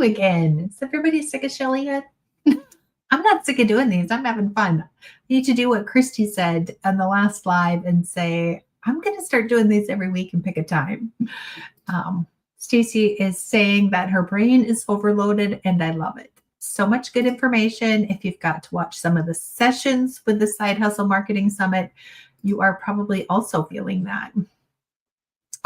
you again. Is everybody sick of Shelly yet? I'm not sick of doing these. I'm having fun. I need to do what Christy said on the last live and say, I'm going to start doing these every week and pick a time. Stacy is saying that her brain is overloaded, and I love it. So much good information. If you've got to watch some of the sessions with the Side Hustle Marketing Summit, you are probably also feeling that.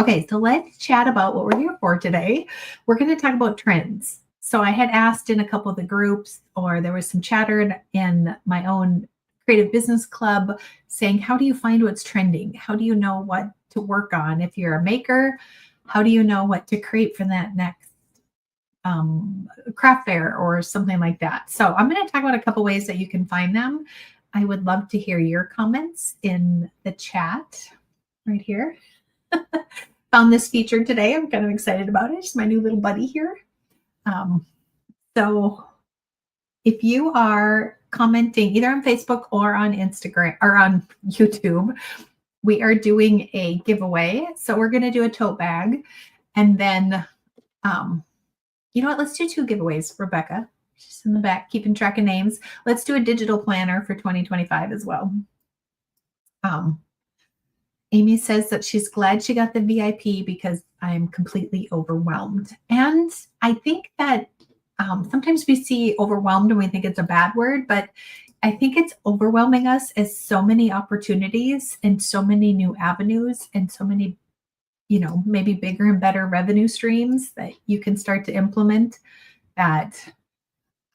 Okay, so let's chat about what we're here for today. We're going to talk about trends. So I had asked in a couple of the groups, or there was some chatter in my own creative business club saying, how do you find what's trending? How do you know what to work on? If you're a maker, how do you know what to create for that next craft fair or something like that? So I'm going to talk about a couple ways that you can find them. I would love to hear your comments in the chat right here. Found this feature today. I'm kind of excited about it. It's my new little buddy here. So if you are commenting either on Facebook or on Instagram or on YouTube, we are doing a giveaway. So we're going to do a tote bag. And then, you know what? Let's do 2 giveaways. Rebecca, she's in the back, keeping track of names. Let's do a digital planner for 2025 as well. Amy says that she's glad she got the VIP because I'm completely overwhelmed. And I think that sometimes we see overwhelmed and we think it's a bad word, but I think it's overwhelming us as so many opportunities and so many new avenues and so many, you know, maybe bigger and better revenue streams that you can start to implement, that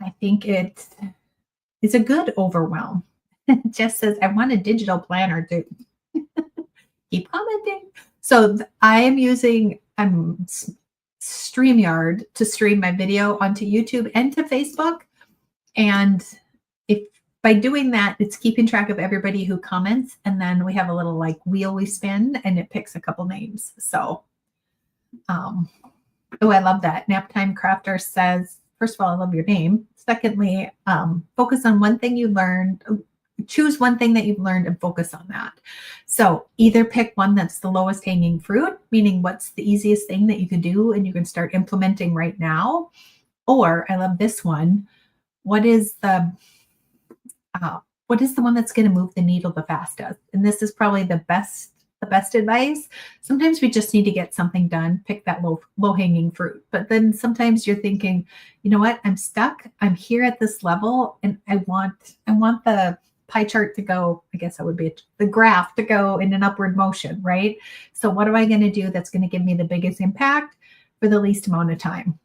I think it is a good overwhelm. Jess says, I want a digital planner too. Keep commenting. So I am using StreamYard to stream my video onto YouTube and to Facebook. And if by doing that, it's keeping track of everybody who comments. And then we have a little like wheel we spin and it picks a couple names. So, oh, I love that. Naptime Crafter says, first of all, I love your name. Secondly, focus on one thing you learned. Choose one thing that you've learned and focus on that. So either pick one that's the lowest hanging fruit, meaning what's the easiest thing that you can do and you can start implementing right now. Or I love this one. What is the one that's going to move the needle the fastest? And this is probably the best advice. Sometimes we just need to get something done, pick that low hanging fruit. But then sometimes you're thinking, you know what? I'm stuck. I'm here at this level and I want the pie chart to go, I guess that would be the graph to go in an upward motion, right? So what am I going to do that's going to give me the biggest impact for the least amount of time?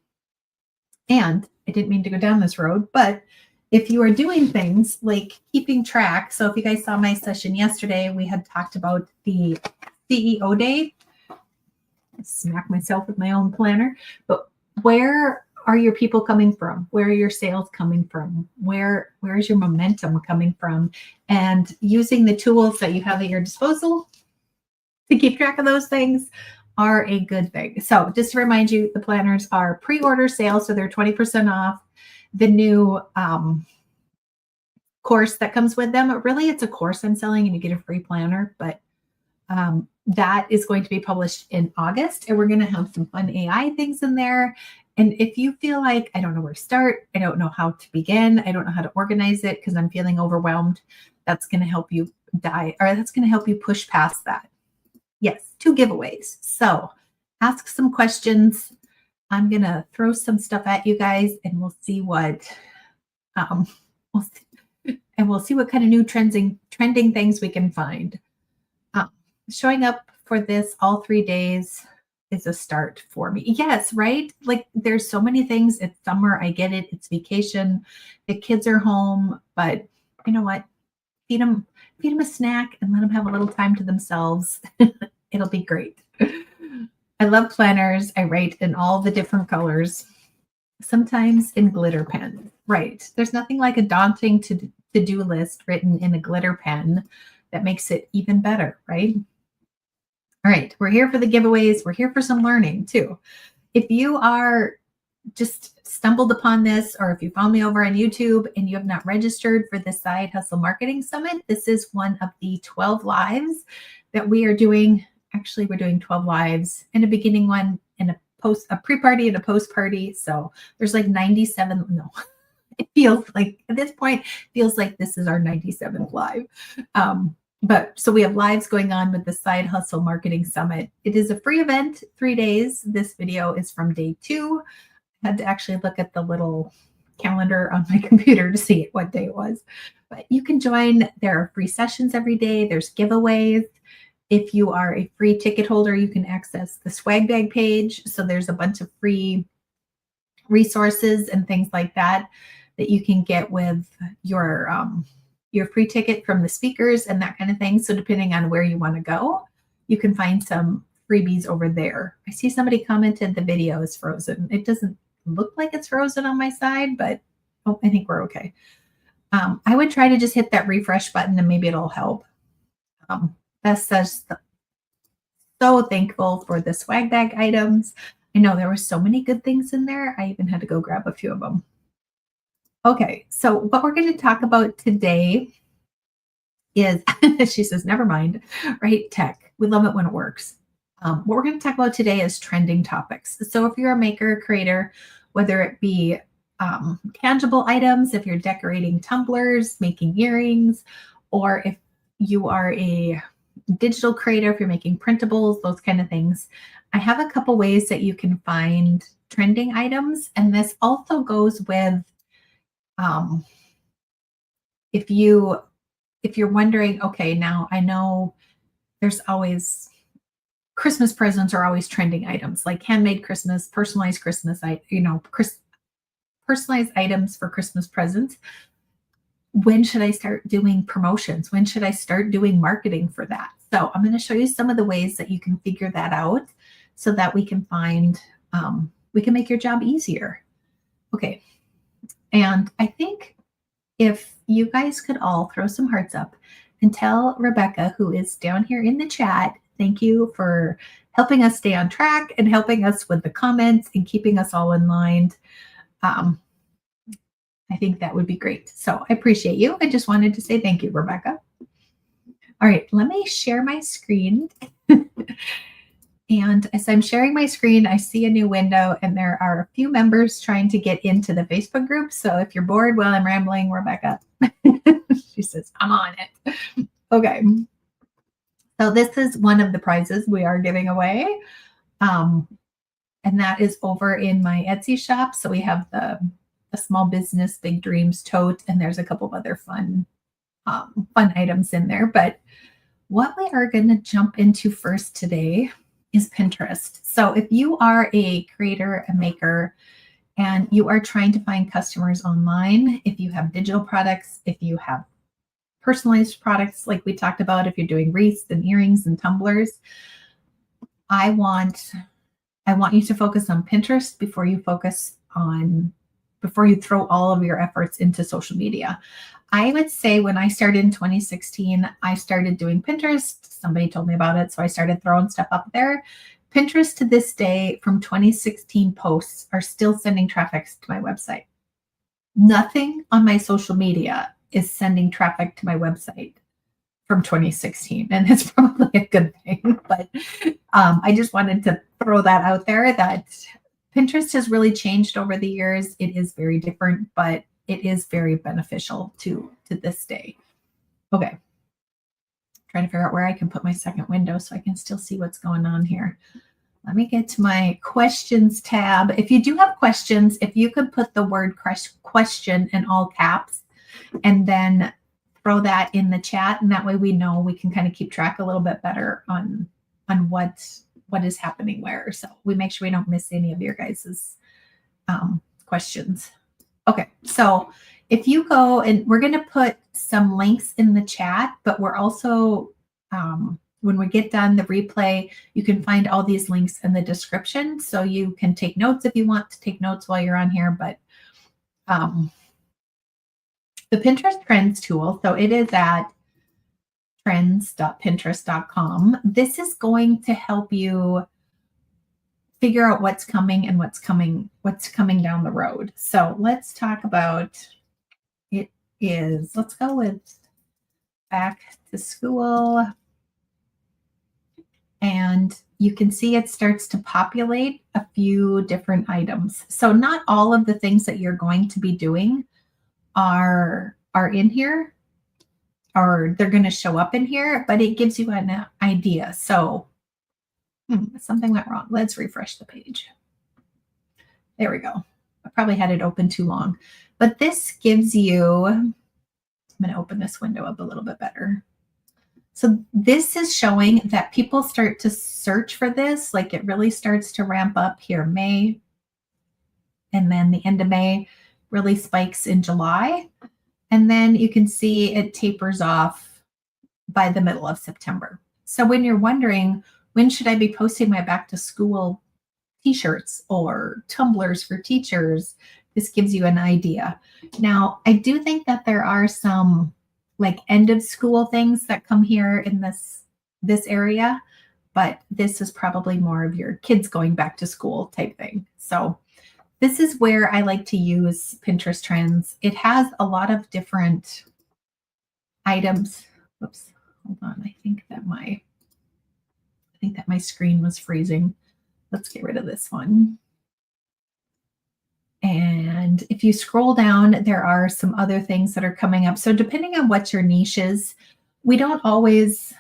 And I didn't mean to go down this road, but if you are doing things like keeping track, so if you guys saw my session yesterday, we had talked about the CEO day. I smack myself with my own planner, but where are your people coming from? Where are your sales coming from? Where is your momentum coming from? And using the tools that you have at your disposal to keep track of those things are a good thing. So just to remind you, the planners are pre-order sales, so they're 20% off. The new course that comes with them, really it's a course I'm selling and you get a free planner, but that is going to be published in August, and we're going to have some fun AI things in there. And if you feel like, I don't know where to start, I don't know how to begin, I don't know how to organize it because I'm feeling overwhelmed, that's going to help you that's going to help you push past that. Yes, 2 giveaways. So ask some questions. I'm going to throw some stuff at you guys and we'll see what, we'll see what kind of new trending things we can find. Showing up for this all 3 days is a start for me. Yes, right? Like there's so many things. It's summer. I get it. It's vacation. The kids are home, but you know what? Feed them a snack and let them have a little time to themselves. It'll be great. I love planners. I write in all the different colors, sometimes in glitter pen. Right. There's nothing like a daunting to-do list written in a glitter pen that makes it even better, right? All right, we're here for the giveaways. We're here for some learning too. If you are just stumbled upon this, or if you found me over on YouTube and you have not registered for the Side Hustle Marketing Summit, this is one of the 12 lives that we are doing. Actually, we're doing 12 lives and a beginning one and a a pre-party and a post-party. So there's like 97. No, it feels like at this point, feels like this is our 97th live. But so we have lives going on with the Side Hustle Marketing Summit. It is a free event, 3 days. This video is from day 2. I had to actually look at the little calendar on my computer to see what day it was. But you can join. There are free sessions every day. There's giveaways. If you are a free ticket holder, you can access the swag bag page. So there's a bunch of free resources and things like that that you can get with your free ticket from the speakers and that kind of thing. So depending on where you want to go, you can find some freebies over there. I see somebody commented the video is frozen. It doesn't look like it's frozen on my side, but I think we're okay. I would try to just hit that refresh button and maybe it'll help. Beth says, so thankful for the swag bag items. I know there were so many good things in there. I even had to go grab a few of them. Okay, so what we're going to talk about today is, she says, never mind, right? Tech. We love it when it works. What we're going to talk about today is trending topics. So if you're a maker, creator, whether it be tangible items, if you're decorating tumblers, making earrings, or if you are a digital creator, if you're making printables, those kind of things, I have a couple ways that you can find trending items. And this also goes with if you're wondering, okay, now I know there's always Christmas presents are always trending items like handmade Christmas, personalized Christmas, personalized items for Christmas presents. When should I start doing promotions? When should I start doing marketing for that? So I'm going to show you some of the ways that you can figure that out so that we can make your job easier. Okay. And I think if you guys could all throw some hearts up and tell Rebecca, who is down here in the chat, thank you for helping us stay on track and helping us with the comments and keeping us all in line. I think that would be great. So I appreciate you. I just wanted to say thank you, Rebecca. All right, let me share my screen. And as I'm sharing my screen, I see a new window and there are a few members trying to get into the Facebook group. So if you're bored while I'm rambling, Rebecca, she says, I'm on it. Okay. So this is one of the prizes we are giving away. And that is over in my Etsy shop. So we have the Small Business Big Dreams tote, and there's a couple of other fun items in there. But what we are going to jump into first today is Pinterest. So if you are a creator, a maker, and you are trying to find customers online, if you have digital products, if you have personalized products like we talked about, if you're doing wreaths and earrings and tumblers, I want you to focus on Pinterest before you throw all of your efforts into social media. I would say when I started in 2016, I started doing Pinterest. Somebody told me about it, so I started throwing stuff up there. Pinterest to this day from 2016 posts are still sending traffic to my website. Nothing on my social media is sending traffic to my website from 2016, and it's probably a good thing. But I just wanted to throw that out there that Pinterest has really changed over the years. It is very different, but it is very beneficial to this day. Okay. Trying to figure out where I can put my second window so I can still see what's going on here. Let me get to my questions tab. If you do have questions, if you could put the word question in all caps and then throw that in the chat, and that way we know we can kind of keep track a little bit better on what is happening where. So we make sure we don't miss any of your guys's questions. Okay, so if you go, and we're going to put some links in the chat, but we're also, when we get done the replay, you can find all these links in the description. So you can take notes if you want to take notes while you're on here. But the Pinterest Trends tool, so it is at trends.pinterest.com. This is going to help you figure out what's coming and what's coming down the road. So let's talk about let's go with back to school and you can see it starts to populate a few different items. So not all of the things that you're going to be doing are in here, or they're going to show up in here, but it gives you an idea. So something went wrong. Let's refresh the page. There we go. I probably had it open too long, but this gives you, I'm going to open this window up a little bit better. So this is showing that people start to search for this, like it really starts to ramp up here May, and then the end of May really spikes in July. And then you can see it tapers off by the middle of September. So when you're wondering, when should I be posting my back to school t-shirts or tumblers for teachers, this gives you an idea. Now, I do think that there are some like end of school things that come here in this area, but this is probably more of your kids going back to school type thing. So this is where I like to use Pinterest Trends. It has a lot of different items. Whoops, hold on. I think that my screen was freezing. Let's get rid of this one. And if you scroll down, there are some other things that are coming up. So depending on what your niche is, we don't always,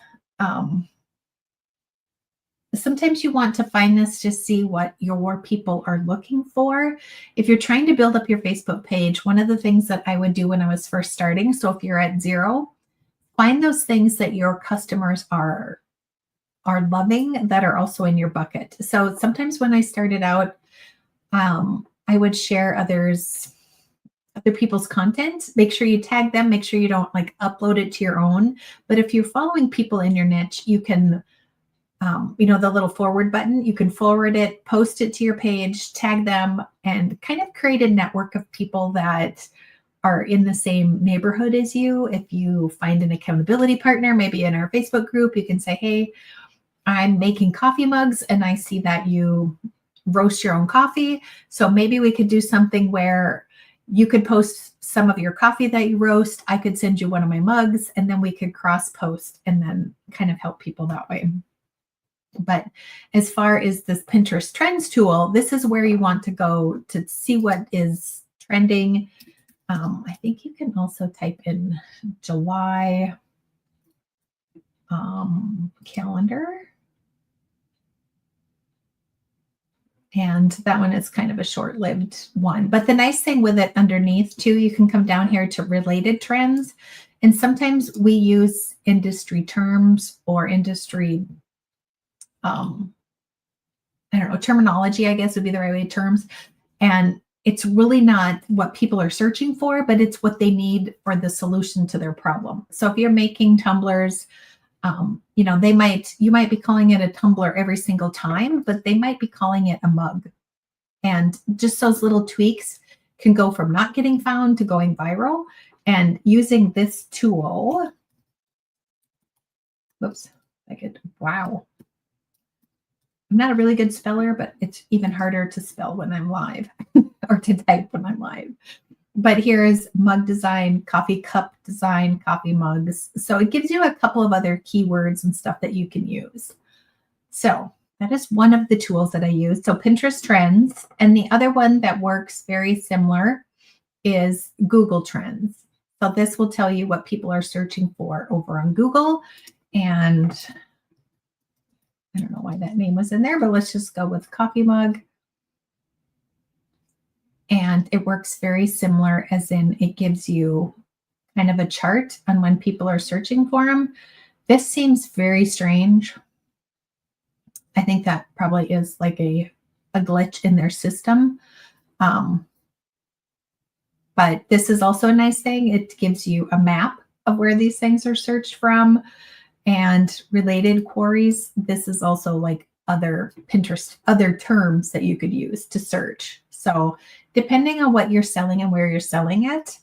sometimes you want to find this to see what your people are looking for. If you're trying to build up your Facebook page, one of the things that I would do when I was first starting, so if you're at 0, find those things that your customers are loving that are also in your bucket. So sometimes when I started out, I would share other people's content. Make sure you tag them. Make sure you don't like upload it to your own. But if you're following people in your niche, you can, the little forward button, you can forward it, post it to your page, tag them, and kind of create a network of people that are in the same neighborhood as you. If you find an accountability partner, maybe in our Facebook group, you can say, hey, I'm making coffee mugs and I see that you roast your own coffee. So maybe we could do something where you could post some of your coffee that you roast. I could send you one of my mugs, and then we could cross post and then kind of help people that way. But as far as this Pinterest Trends tool, this is where you want to go to see what is trending. I think you can also type in July calendar. And that one is kind of a short-lived one. But the nice thing with it underneath too, you can come down here to related trends. And sometimes we use industry terms or industry, terminology, I guess would be the right way, terms. And it's really not what people are searching for, but it's what they need for the solution to their problem. So if you're making tumblers, you might be calling it a tumbler every single time, but they might be calling it a mug. And just those little tweaks can go from not getting found to going viral. And using this tool, wow. I'm not a really good speller, but it's even harder to spell when I'm live or to type when I'm live. But here's mug design, coffee cup design, coffee mugs. So it gives you a couple of other keywords and stuff that you can use. So that is one of the tools that I use. So Pinterest Trends. And the other one that works very similar is Google Trends. So this will tell you what people are searching for over on Google. And I don't know why that name was in there, but let's just go with coffee mug. And it works very similar, as in it gives you kind of a chart on when people are searching for them. This seems very strange. I think that probably is like a glitch in their system. But this is also a nice thing. It gives you a map of where these things are searched from and related queries. This is also like other Pinterest, other terms that you could use to search. So depending on what you're selling and where you're selling it,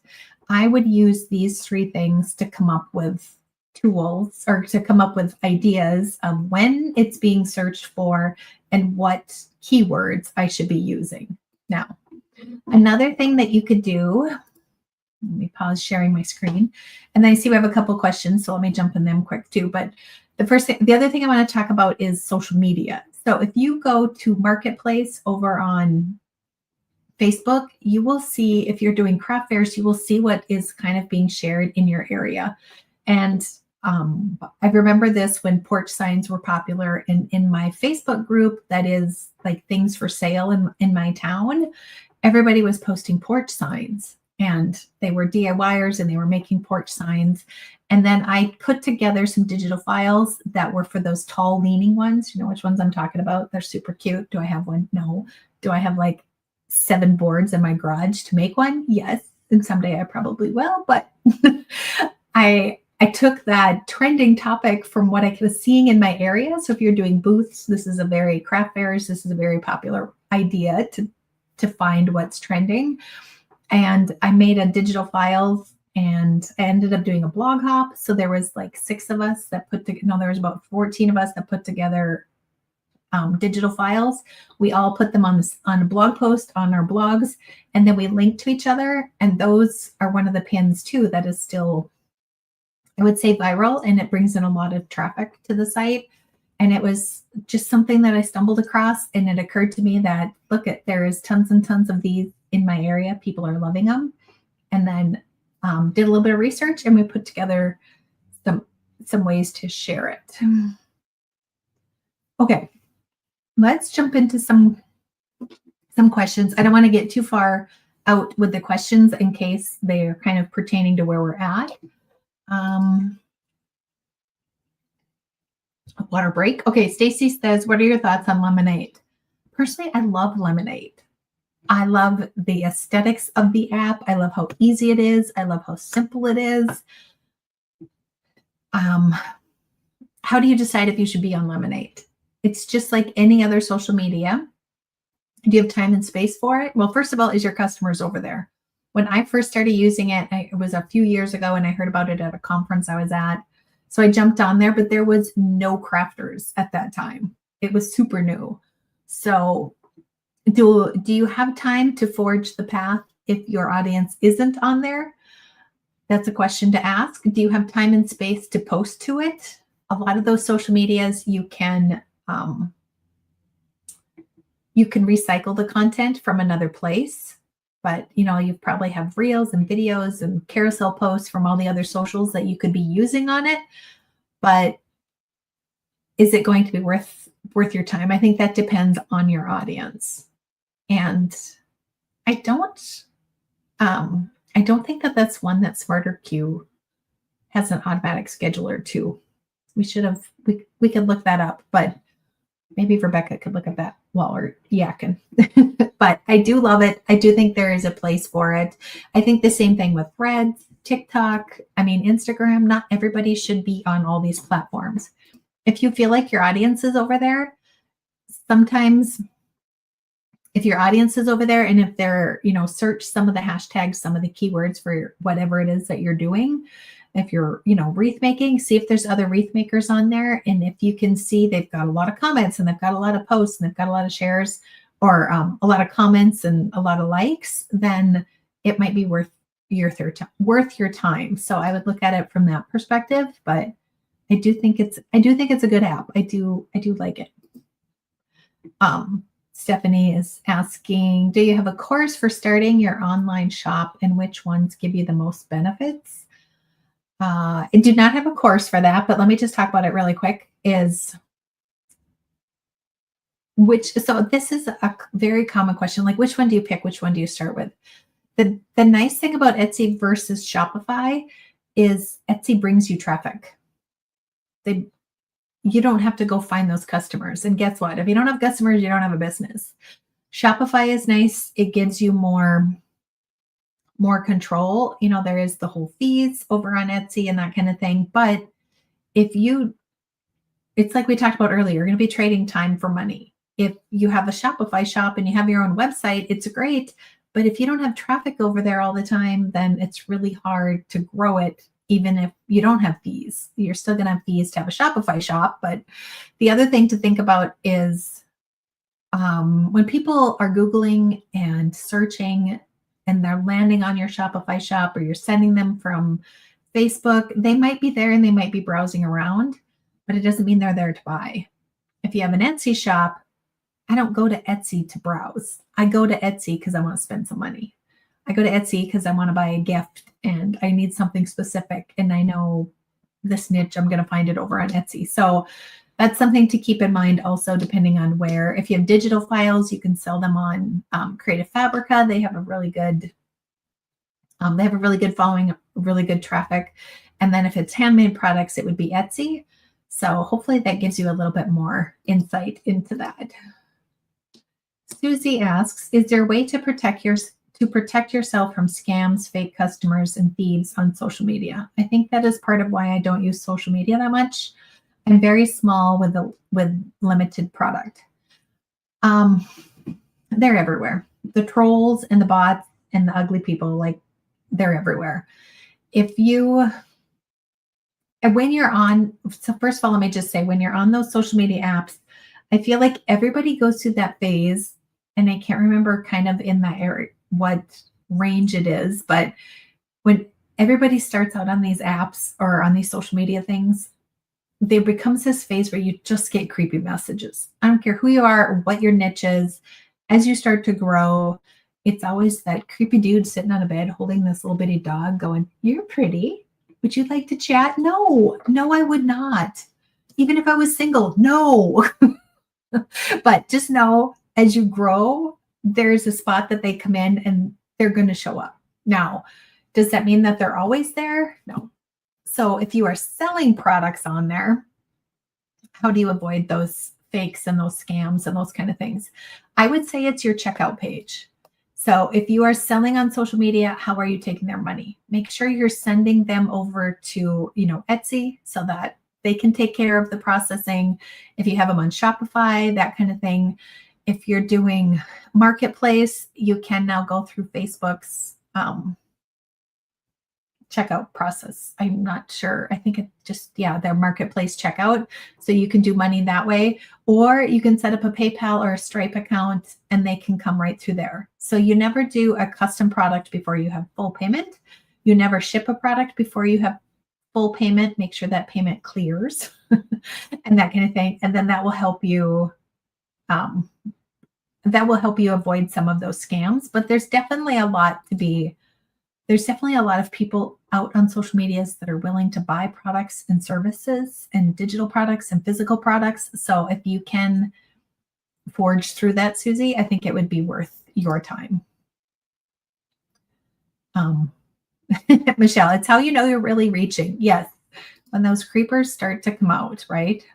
I would use these 3 things to come up with tools or to come up with ideas of when it's being searched for and what keywords I should be using. Now, another thing that you could do Let me pause sharing my screen. And then I see we have a couple questions, so let me jump in them quick too. But the other thing I want to talk about is social media. So if you go to Marketplace over on Facebook, you will see, if you're doing craft fairs, you will see what is kind of being shared in your area. And I remember this when porch signs were popular in my Facebook group, that is like things for sale in my town. Everybody was posting porch signs, and they were DIYers and they were making porch signs. And then I put together some digital files that were for those tall leaning ones. You know which ones I'm talking about? They're super cute. Do I have one? No. Do I have like 7 boards in my garage to make one? Yes. And someday I probably will, but I took that trending topic from what I was seeing in my area. So if you're doing booths, this is a very craft fairs, this is a very popular idea to find what's trending. And I made a digital files, and I ended up doing a blog hop. So there was like 6 of us that there was about 14 of us that put together digital files. We all put them on a blog post on our blogs, and then we linked to each other. And those are one of the pins too that is still, I would say, viral, and it brings in a lot of traffic to the site. And it was just something that I stumbled across, and it occurred to me that, there is tons and tons of these in my area. People are loving them. And then did a little bit of research, and we put together some ways to share it. Okay, let's jump into some questions. I don't want to get too far out with the questions in case they're kind of pertaining to where we're at. Water break. Okay, Stacy says, what are your thoughts on lemonade? Personally, I love lemonade. I love the aesthetics of the app. I love how easy it is. I love how simple it is. How do you decide if you should be on lemonade? It's just like any other social media. Do you have time and space for it? Well, first of all, is your customers over there? When I first started using it, it was a few years ago, and I heard about it at a conference I was at. So I jumped on there, but there was no crafters at that time. It was super new. So do you have time to forge the path if your audience isn't on there? That's a question to ask. Do you have time and space to post to it? A lot of those social medias, you can recycle the content from another place. But, you probably have reels and videos and carousel posts from all the other socials that you could be using on it. But is it going to be worth your time? I think that depends on your audience. And I don't think that that's one that SmarterQ has an automatic scheduler too. We could look that up, but maybe Rebecca could look at that while we're yakking. But I do love it. I do think there is a place for it. I think the same thing with Threads, TikTok, Instagram. Not everybody should be on all these platforms. If you feel like your audience is over there, sometimes if your audience is over there and if they're, search some of the hashtags, some of the keywords for whatever it is that you're doing. If you're, wreath making, see if there's other wreath makers on there. And if you can see they've got a lot of comments and they've got a lot of posts and they've got a lot of shares or a lot of comments and a lot of likes, then it might be worth your time. So I would look at it from that perspective, but I do think it's a good app. I do like it. Stephanie is asking, do you have a course for starting your online shop, and which ones give you the most benefits? I do not have a course for that, but let me just talk about it really quick. So this is a very common question, like which one do you pick? Which one do you start with? The nice thing about Etsy versus Shopify is Etsy brings you traffic. You don't have to go find those customers. And guess what? If you don't have customers, you don't have a business. Shopify is nice. It gives you more control. There is the whole fees over on Etsy and that kind of thing. But it's like we talked about earlier, you're going to be trading time for money. If you have a Shopify shop and you have your own website, it's great. But if you don't have traffic over there all the time, then it's really hard to grow it. Even if you don't have fees, you're still going to have fees to have a Shopify shop. But the other thing to think about is when people are Googling and searching and they're landing on your Shopify shop, or you're sending them from Facebook, they might be there and they might be browsing around, but it doesn't mean they're there to buy. If you have an Etsy shop, I don't go to Etsy to browse. I go to Etsy because I want to spend some money. I go to Etsy because I want to buy a gift and I need something specific, and I know this niche, I'm going to find it over on Etsy. So that's something to keep in mind also, depending on where. If you have digital files, you can sell them on Creative Fabrica. They have a really good following, really good traffic. And then if it's handmade products, it would be Etsy. So hopefully that gives you a little bit more insight into that. Susie asks, is there a way to protect yourself from scams, fake customers, and thieves on social media? I think that is part of why I don't use social media that much. I'm very small with limited product. They're everywhere. The trolls and the bots and the ugly people, like, they're everywhere. When you're on, so first of all, let me just say, when you're on those social media apps, I feel like everybody goes through that phase, and I can't remember kind of in that area what range it is, but when everybody starts out on these apps or on these social media things, there becomes this phase where you just get creepy messages. I don't care who you are or what your niche is. As you start to grow, it's always that creepy dude sitting on a bed holding this little bitty dog going, "You're pretty. Would you like to chat?" No, I would not. Even if I was single, no. But just know, as you grow, there's a spot that they come in and they're going to show up. Now, does that mean that they're always there? No. So if you are selling products on there, how do you avoid those fakes and those scams and those kind of things? I would say it's your checkout page. So if you are selling on social media, how are you taking their money? Make sure you're sending them over to, Etsy, so that they can take care of the processing. If you have them on Shopify, that kind of thing. If you're doing marketplace, you can now go through Facebook's checkout process. I'm not sure. I think it's just, their marketplace checkout. So you can do money that way, or you can set up a PayPal or a Stripe account and they can come right through there. So you never do a custom product before you have full payment. You never ship a product before you have full payment. Make sure that payment clears and that kind of thing. And then that will help you avoid some of those scams. But there's definitely a lot of people out on social medias that are willing to buy products and services and digital products and physical products. So if you can forge through that, Susie, I think it would be worth your time. Michelle, it's how you know you're really reaching. Yes, when those creepers start to come out, right?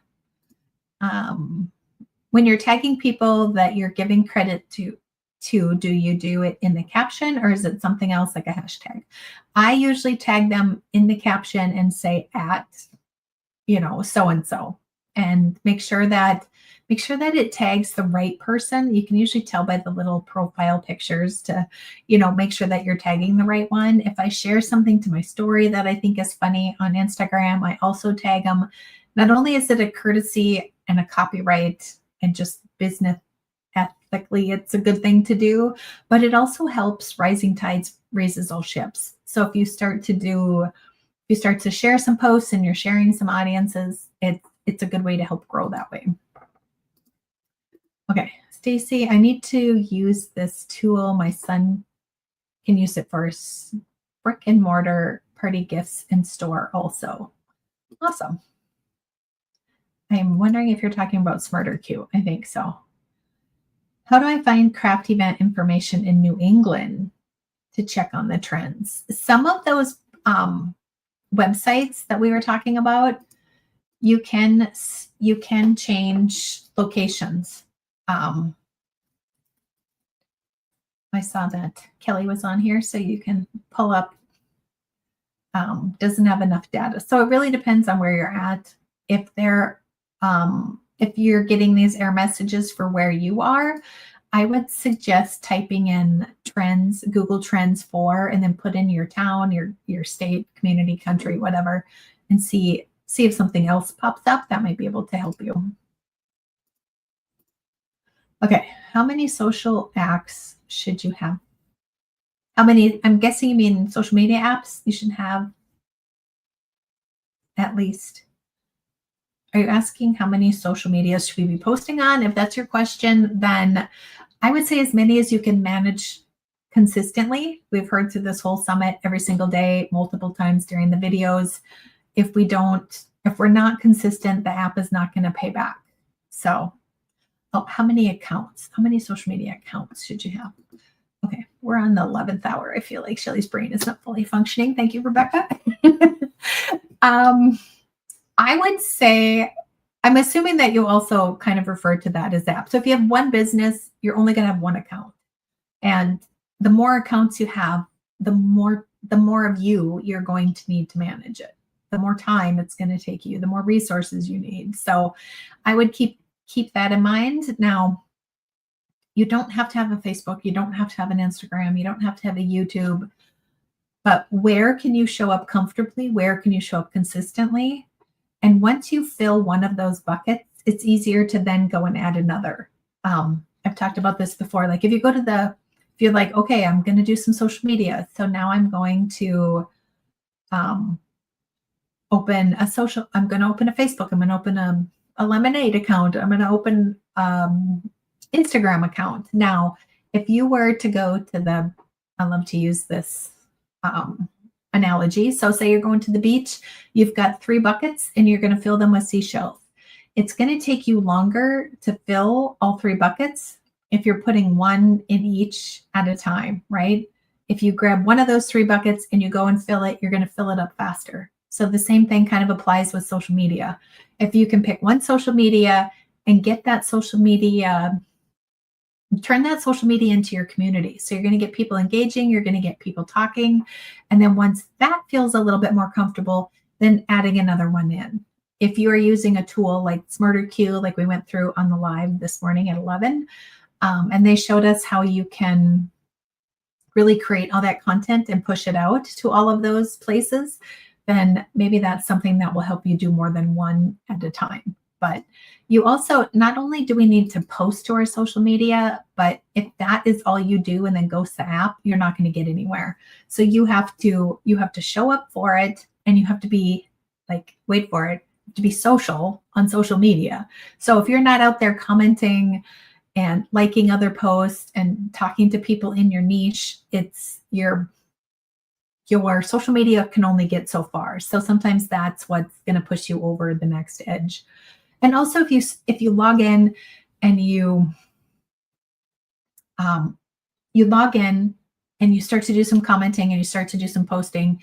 When you're tagging people that you're giving credit to, do you do it in the caption, or is it something else like a hashtag? I usually tag them in the caption and say at, so-and-so, and make sure that it tags the right person. You can usually tell by the little profile pictures to, make sure that you're tagging the right one. If I share something to my story that I think is funny on Instagram, I also tag them. Not only is it a courtesy and a copyright and just business ethically, it's a good thing to do, but it also helps. Rising tides raises all ships. So if you start to share some posts and you're sharing some audiences, it's a good way to help grow that way. Okay, Stacy, I need to use this tool. My son can use it for brick and mortar party gifts in store also. Awesome. I'm wondering if you're talking about Smarter Q. I think so. How do I find craft event information in New England to check on the trends? Some of those websites that we were talking about, you can change locations. I saw that Kelly was on here, so you can pull up. Doesn't have enough data, so it really depends on where you're at. If you're getting these error messages for where you are, I would suggest typing in trends, Google Trends for, and then put in your town, your state, community, country, whatever, and see if something else pops up that might be able to help you. Okay, how many social acts should you have How many? I'm guessing you mean social media apps. You should have at least. Are you asking how many social medias should we be posting on? If that's your question, then I would say as many as you can manage consistently. We've heard through this whole summit every single day, multiple times during the videos. If we're not consistent, the app is not going to pay back. So, how many accounts? How many social media accounts should you have? Okay, we're on the 11th hour. I feel like Shelly's brain is not fully functioning. Thank you, Rebecca. I would say, I'm assuming that you also kind of refer to that as apps. So if you have one business, you're only going to have one account. And the more accounts you have, the more of you're going to need to manage it. The more time it's going to take you, the more resources you need. So I would keep that in mind. Now, you don't have to have a Facebook, you don't have to have an Instagram, you don't have to have a YouTube, but where can you show up comfortably? Where can you show up consistently? And once you fill one of those buckets, it's easier to then go and add another. I've talked about this before. Like if you're like, okay, I'm going to do some social media. So now I'm going to I'm going to open a Facebook. I'm going to open a Lemonade account. I'm going to open Instagram account. Now, if you were to go to I love to use this analogy. So say you're going to the beach, you've got 3 buckets and you're going to fill them with seashells. It's going to take you longer to fill all 3 buckets if you're putting one in each at a time, right? If you grab one of those 3 buckets and you go and fill it, you're going to fill it up faster. So the same thing kind of applies with social media. If you can pick one social media and get that social media, turn that social media into your community. So you're going to get people engaging, you're going to get people talking. And then once that feels a little bit more comfortable, then adding another one in. If you are using a tool like Smarter Q, like we went through on the live this morning at 11, and they showed us how you can really create all that content and push it out to all of those places, then maybe that's something that will help you do more than one at a time. But you also, not only do we need to post to our social media, but if that is all you do and then ghost the app, you're not going to get anywhere. So you have to show up for it, and you have to be like, wait for it, to be social on social media. So if you're not out there commenting and liking other posts and talking to people in your niche, it's your social media can only get so far. So sometimes that's what's going to push you over the next edge. And also if you log in and you log in and you start to do some commenting and you start to do some posting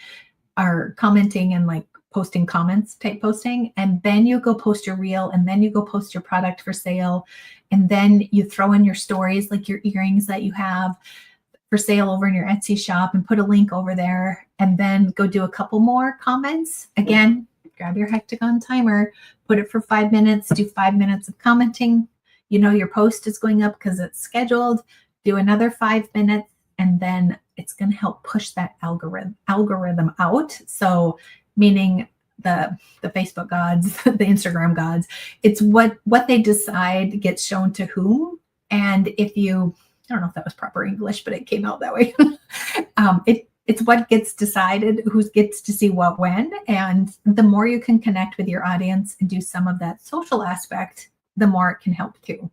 or commenting and like posting comments type posting, and then you go post your reel, and then you go post your product for sale, and then you throw in your stories like your earrings that you have for sale over in your Etsy shop and put a link over there, and then go do a couple more comments. Again, grab your hectagon timer, put it for 5 minutes, do 5 minutes of commenting. You know your post is going up because it's scheduled. Do another 5 minutes, and then it's going to help push that algorithm out. So meaning the Facebook gods, the Instagram gods, it's what they decide gets shown to whom. And if you, I don't know if that was proper English, but it came out that way. It's what gets decided, who gets to see what when. And the more you can connect with your audience and do some of that social aspect, the more it can help too.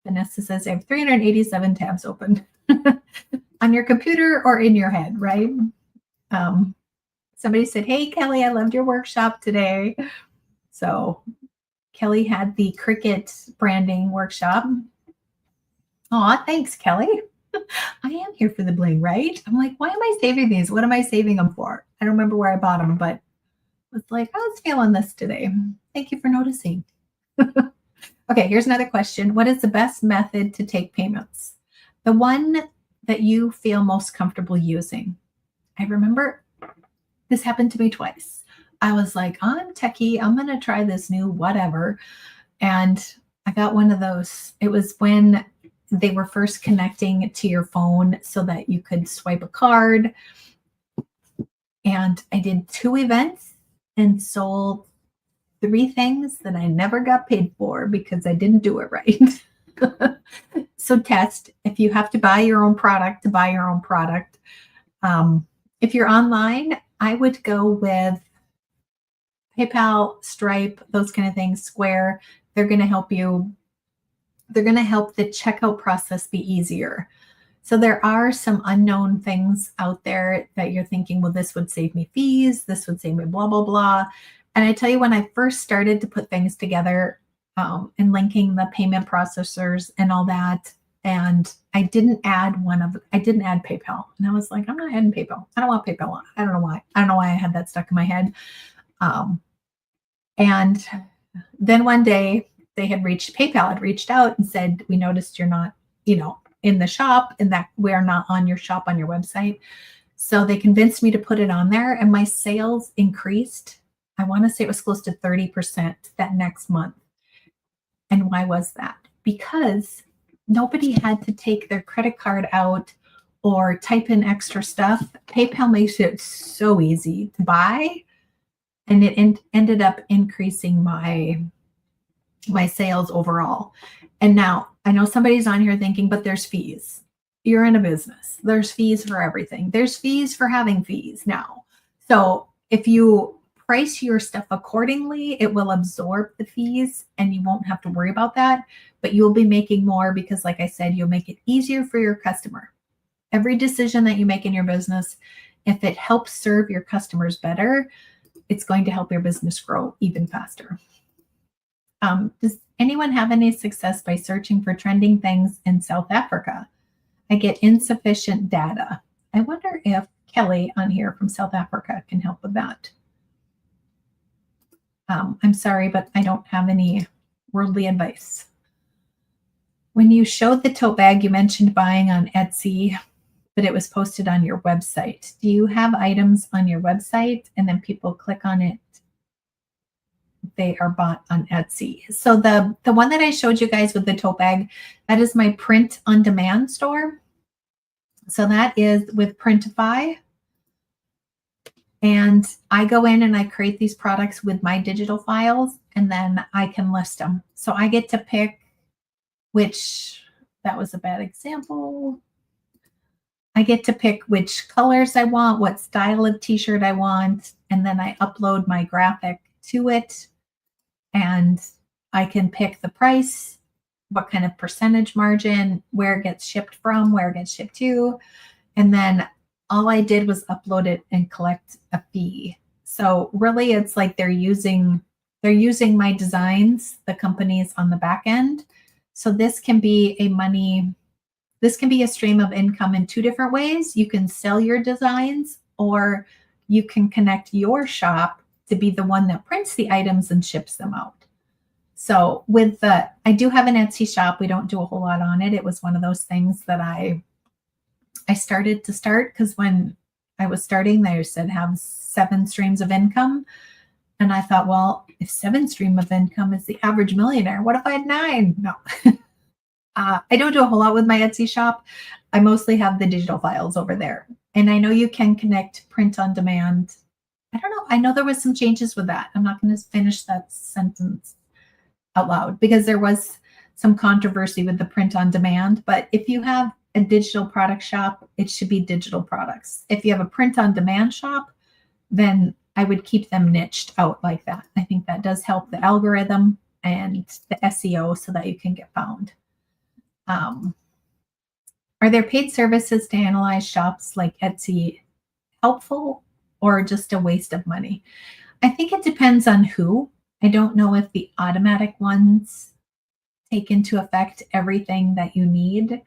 Vanessa says, I have 387 tabs open on your computer or in your head, right? Somebody said, hey, Kelly, I loved your workshop today. So Kelly had the Cricut branding workshop. Aw, thanks, Kelly. I am here for the bling, right? I'm like, why am I saving these? What am I saving them for? I don't remember where I bought them, but it's like, I was feeling this today. Thank you for noticing. Okay, here's another question. What is the best method to take payments? The one that you feel most comfortable using. I remember this happened to me twice. I was like, I'm techie. I'm going to try this new whatever. And I got one of those. It was when they were first connecting to your phone so that you could swipe a card. And I did 2 events and sold 3 things that I never got paid for because I didn't do it right. So test if you have to buy your own product to buy your own product. If you're online, I would go with PayPal, Stripe, those kind of things, Square. They're going to help you. They're going to help the checkout process be easier. So there are some unknown things out there that you're thinking, well, this would save me fees. This would save me blah, blah, blah. And I tell you, when I first started to put things together and linking the payment processors and all that, and I didn't add PayPal. And I was like, I'm not adding PayPal. I don't want PayPal. I don't know why. I don't know why I had that stuck in my head. And then one day PayPal had reached out and said, we noticed you're not, in the shop and that we're not on your shop on your website. So they convinced me to put it on there, and my sales increased. I want to say it was close to 30% that next month. And why was that? Because nobody had to take their credit card out or type in extra stuff. PayPal makes it so easy to buy, and it ended up increasing my sales overall. And now I know somebody's on here thinking, but there's fees. You're in a business. There's fees for everything. There's fees for having fees now. So if you price your stuff accordingly, it will absorb the fees and you won't have to worry about that. But you'll be making more because, like I said, you'll make it easier for your customer. Every decision that you make in your business, if it helps serve your customers better, it's going to help your business grow even faster. Does anyone have any success by searching for trending things in South Africa? I get insufficient data. I wonder if Kelly on here from South Africa can help with that. I'm sorry, but I don't have any worldly advice. When you showed the tote bag, you mentioned buying on Etsy, but it was posted on your website. Do you have items on your website and then people click on it? They are bought on Etsy. So the one that I showed you guys with the tote bag, that is my print on demand store. So that is with Printify. And I go in and I create these products with my digital files, and then I can list them. So I get to pick that was a bad example. I get to pick which colors I want, what style of t-shirt I want, and then I upload my graphic to it. And I can pick the price, what kind of percentage margin, where it gets shipped from, where it gets shipped to. And then all I did was upload it and collect a fee. So really it's like they're using my designs, the companies on the back end. So this can be a stream of income in two different ways. You can sell your designs, or you can connect your shop to be the one that prints the items and ships them out. So I do have an Etsy shop. We don't do a whole lot on it. It was one of those things that I started because when I was starting, they said have 7 streams of income. And I thought, well, if 7 stream of income is the average millionaire, what if I had 9? No. I don't do a whole lot with my Etsy shop. I mostly have the digital files over there. And I know you can connect print on demand. I don't know. I know there was some changes with that. I'm not going to finish that sentence out loud because there was some controversy with the print on demand. But if you have a digital product shop, it should be digital products. If you have a print on demand shop, then I would keep them niched out like that. I think that does help the algorithm and the SEO so that you can get found. Are there paid services to analyze shops like Etsy helpful or just a waste of money? I think it depends on who. I don't know if the automatic ones take into effect everything that you need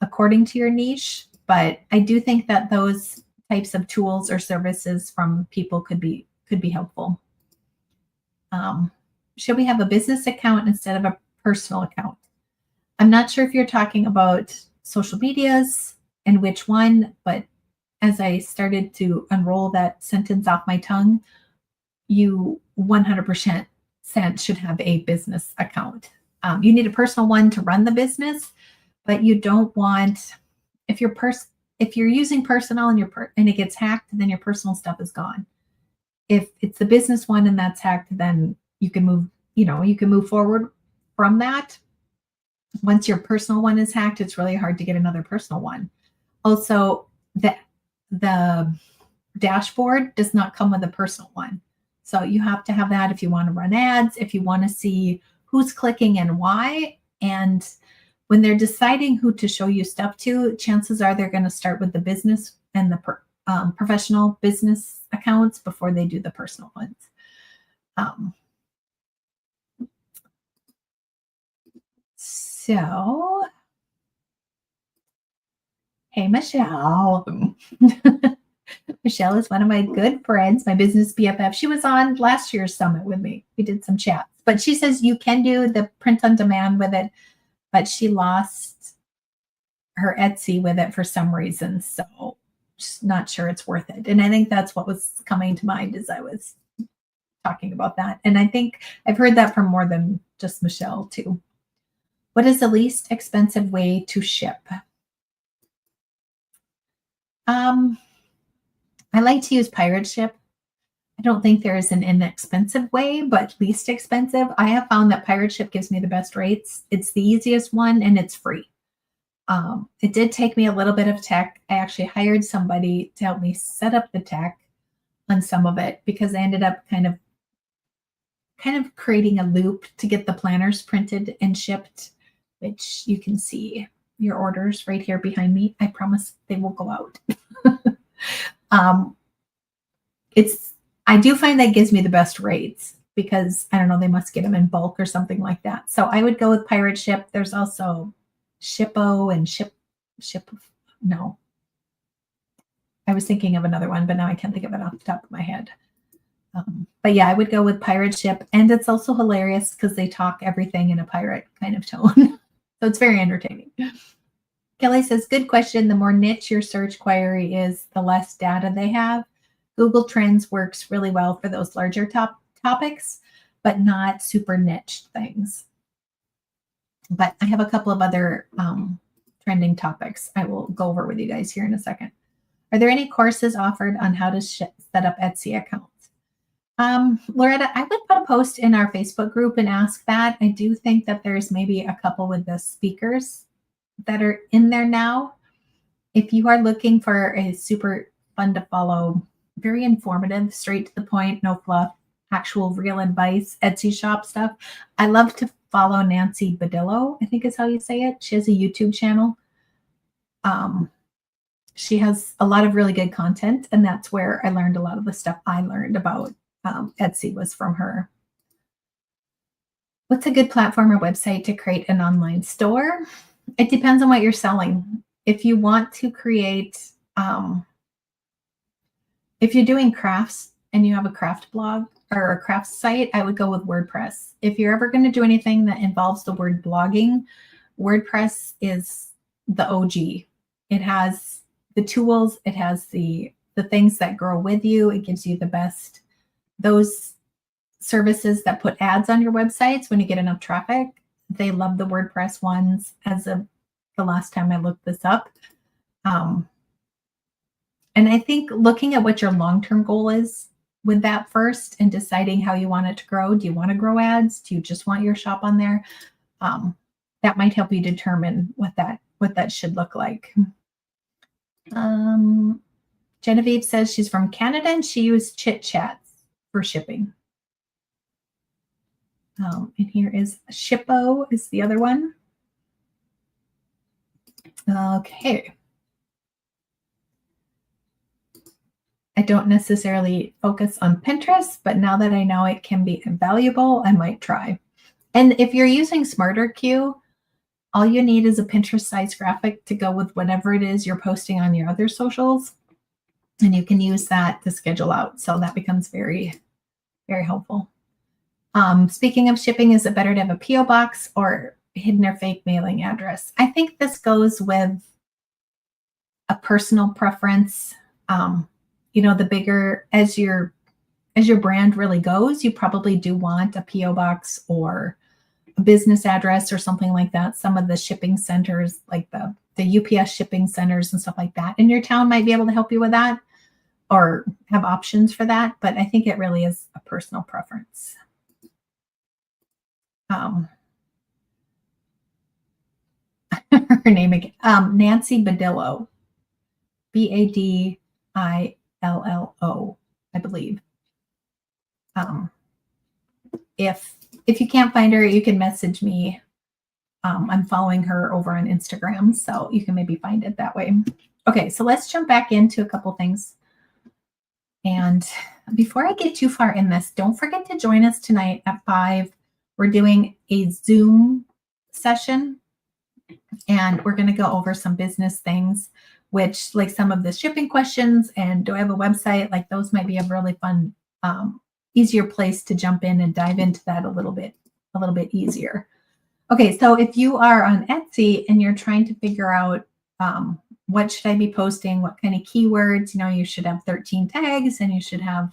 according to your niche, but I do think that those types of tools or services from people could be helpful. Should we have a business account instead of a personal account? I'm not sure if you're talking about social medias and which one, but as I started to unroll that sentence off my tongue, you 100% should have a business account. You need a personal one to run the business, but you don't want, if you're using personal and it gets hacked, then your personal stuff is gone. If it's the business one and that's hacked, then you can move forward from that. once your personal one is hacked, it's really hard to get another personal one. Also, the dashboard does not come with a personal one. So you have to have that if you want to run ads, if you want to see who's clicking and why. And when they're deciding who to show you stuff to, chances are they're going to start with the business and the professional business accounts before they do the personal ones. So, hey, Michelle. Michelle is one of my good friends, my business BFF. She was on last year's summit with me. We did some chats, but she says you can do the print on demand with it, but she lost her Etsy with it for some reason. So just not sure it's worth it. And I think that's what was coming to mind as I was talking about that. And I think I've heard that from more than just Michelle too. What is the least expensive way to ship? I like to use pirate ship. I don't think there is an inexpensive way, but least expensive. I have found that pirate ship gives me the best rates. It's the easiest one and it's free. It did take me a little bit of tech. I actually hired somebody to help me set up the tech on some of it because I ended up kind of creating a loop to get the planners printed and shipped, which you can see your orders right here behind me. I promise they will go out. I do find that gives me the best rates because I don't know, they must get them in bulk or something like that. So I would go with pirate ship. There's also Shippo and ship. No, I was thinking of another one, but now I can't think of it off the top of my head. But yeah, I would go with pirate ship. And it's also hilarious because they talk everything in a pirate kind of tone. So it's very entertaining. Kelly says, good question. The more niche your search query is, the less data they have. Google Trends works really well for those larger topics, but not super niche things. But I have a couple of other trending topics I will go over with you guys here in a second. Are there any courses offered on how to set up Etsy accounts? Loretta, I would put a post in our Facebook group and ask that. I do think that there's maybe a couple with the speakers that are in there now. If you are looking for a super fun to follow, very informative, straight to the point, no fluff, actual real advice, Etsy shop stuff, I love to follow Nancy Badillo, I think is how you say it. She has a YouTube channel. She has a lot of really good content, and that's where I learned a lot of the stuff I learned about Etsy was from her. What's a good platform or website to create an online store? It depends on what you're selling. If you want to create, if you're doing crafts and you have a craft blog or a craft site, I would go with WordPress. If you're ever going to do anything that involves the word blogging, WordPress is the OG. It has the tools, it has the things that grow with you. It gives you the best, those services that put ads on your websites when you get enough traffic. They love the WordPress ones as of the last time I looked this up. And I think looking at what your long-term goal is with that first and deciding how you want it to grow. Do you want to grow ads? Do you just want your shop on there? That might help you determine what that should look like. Genevieve says she's from Canada and she used Chit Chats for shipping. And here is Shippo is the other one. Okay. I don't necessarily focus on Pinterest, but now that I know it can be valuable, I might try. And if you're using SmarterQ, all you need is a Pinterest size graphic to go with whatever it is you're posting on your other socials. And you can use that to schedule out. So that becomes very, very helpful. Speaking of shipping, is it better to have a PO box or hidden or fake mailing address? I think this goes with a personal preference. You know, the bigger as your brand really goes, you probably do want a PO box or a business address or something like that. Some of the shipping centers, like the UPS shipping centers and stuff like that in your town, might be able to help you with that or have options for that. But I think it really is a personal preference. her name again. Nancy Badillo, Badillo, I believe. If you can't find her, you can message me. I'm following her over on Instagram, so you can maybe find it that way. Okay, so let's jump back into a couple things. And before I get too far in this, don't forget to join us tonight at 5. We're doing a Zoom session, and we're going to go over some business things, which like some of the shipping questions and do I have a website, like those might be a really fun, easier place to jump in and dive into that a little bit easier. Okay, so if you are on Etsy and you're trying to figure out what should I be posting, what kind of keywords, you should have 13 tags and you should have,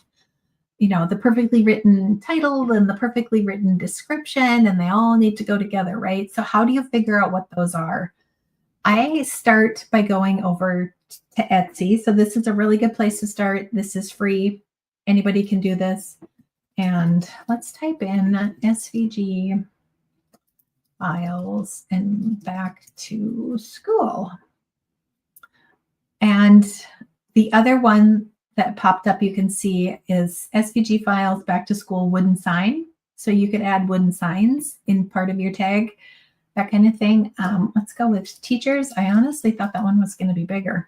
the perfectly written title and the perfectly written description, and they all need to go together, right? So how do you figure out what those are? I start by going over to Etsy. So this is a really good place to start. This is free. Anybody can do this. And let's type in SVG files and back to school. And the other one that popped up you can see is SVG files back to school wooden sign. So you could add wooden signs in part of your tag, that kind of thing. Let's go with teachers. I honestly thought that one was going to be bigger.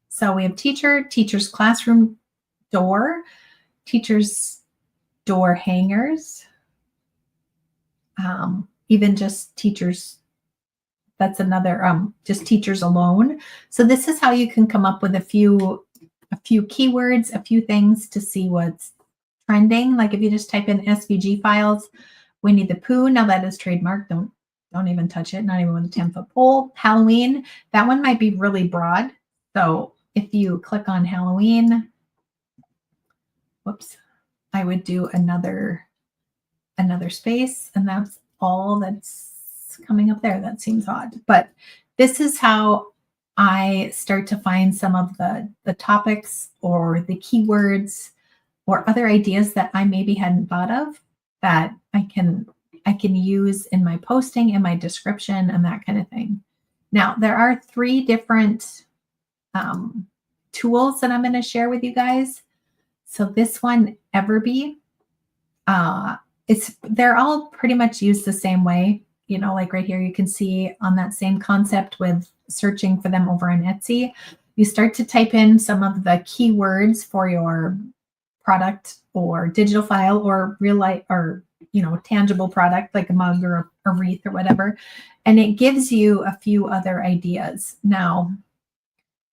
So we have teacher's classroom door, teacher's door hangers, even just teachers. That's another, just teachers alone. So this is how you can come up with a few keywords, a few things to see what's trending. Like if you just type in SVG files, Winnie the Pooh. Now that is trademarked. Don't even touch it. Not even with a 10-foot pole. Halloween. That one might be really broad. So if you click on Halloween, whoops, I would do another space, and that's all that's coming up there. That seems odd, but this is how I start to find some of the topics or the keywords or other ideas that I maybe hadn't thought of that I can use in my posting and my description and that kind of thing. Now, there are 3 different tools that I'm going to share with you guys. So this one, Everbee, they're all pretty much used the same way. Like right here, you can see on that same concept with searching for them over on Etsy. You start to type in some of the keywords for your product or digital file or real life or, tangible product like a mug or a wreath or whatever. And it gives you a few other ideas. Now,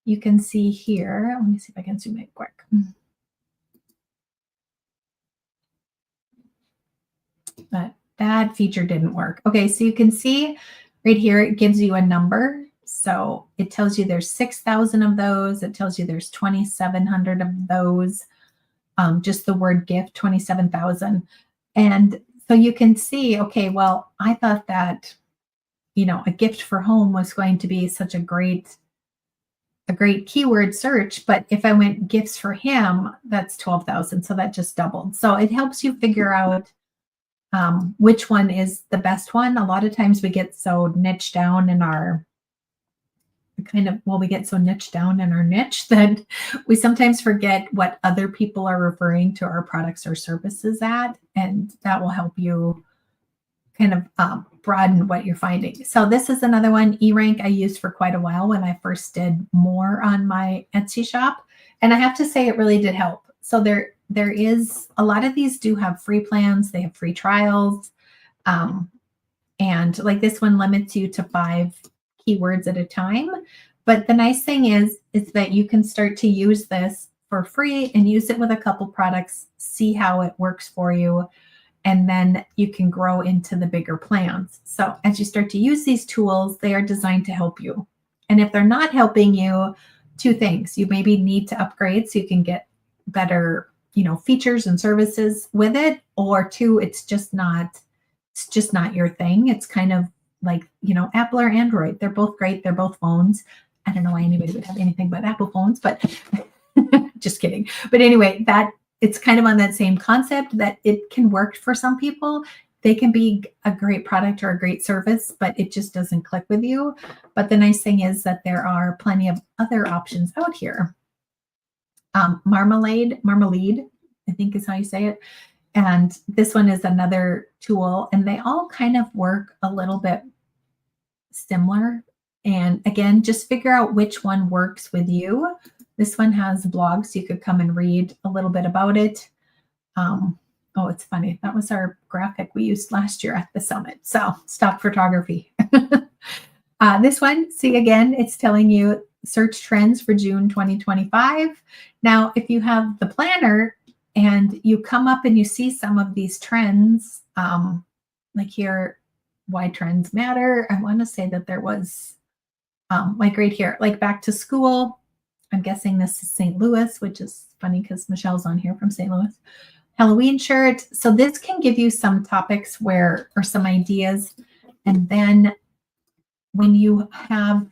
you can see here, let me see if I can zoom in quick. But that feature didn't work. Okay, so you can see right here, it gives you a number. So it tells you there's 6,000 of those. It tells you there's 2,700 of those. Just the word gift, 27,000. And so you can see, okay, well, I thought that, a gift for home was going to be such a great keyword search. But if I went gifts for him, that's 12,000. So that just doubled. So it helps you figure out which one is the best one. A lot of times we get so niched down in our niche that we sometimes forget what other people are referring to our products or services at, and that will help you kind of broaden what you're finding. So this is another one, eRank, I used for quite a while when I first did more on my Etsy shop, and I have to say it really did help. So there is a lot of these do have free plans. They have free trials. And like this one limits you to 5 keywords at a time. But the nice thing is that you can start to use this for free and use it with a couple products, see how it works for you. And then you can grow into the bigger plans. So as you start to use these tools, they are designed to help you. And if they're not helping you, 2 things. You maybe need to upgrade so you can get better, features and services with it, or 2, it's just not your thing. It's kind of like, Apple or Android. They're both great. They're both phones. I don't know why anybody would have anything but Apple phones, but just kidding. But anyway, that it's kind of on that same concept that it can work for some people. they can be a great product or a great service, but it just doesn't click with you. But the nice thing is that there are plenty of other options out here. Marmalade, I think is how you say it. And this one is another tool, and they all kind of work a little bit similar. And again, just figure out which one works with you. This one has blogs, so you could come and read a little bit about it. Oh, it's funny. That was our graphic we used last year at the summit. So stock photography. This one, see again, it's telling you search trends for June 2025. Now, if you have the planner and you come up and you see some of these trends, like here, why trends matter. I want to say that there was like right here, like back to school. I'm guessing this is St. Louis, which is funny because Michelle's on here from St. Louis. Halloween shirt. So this can give you some topics or some ideas. And then when you have,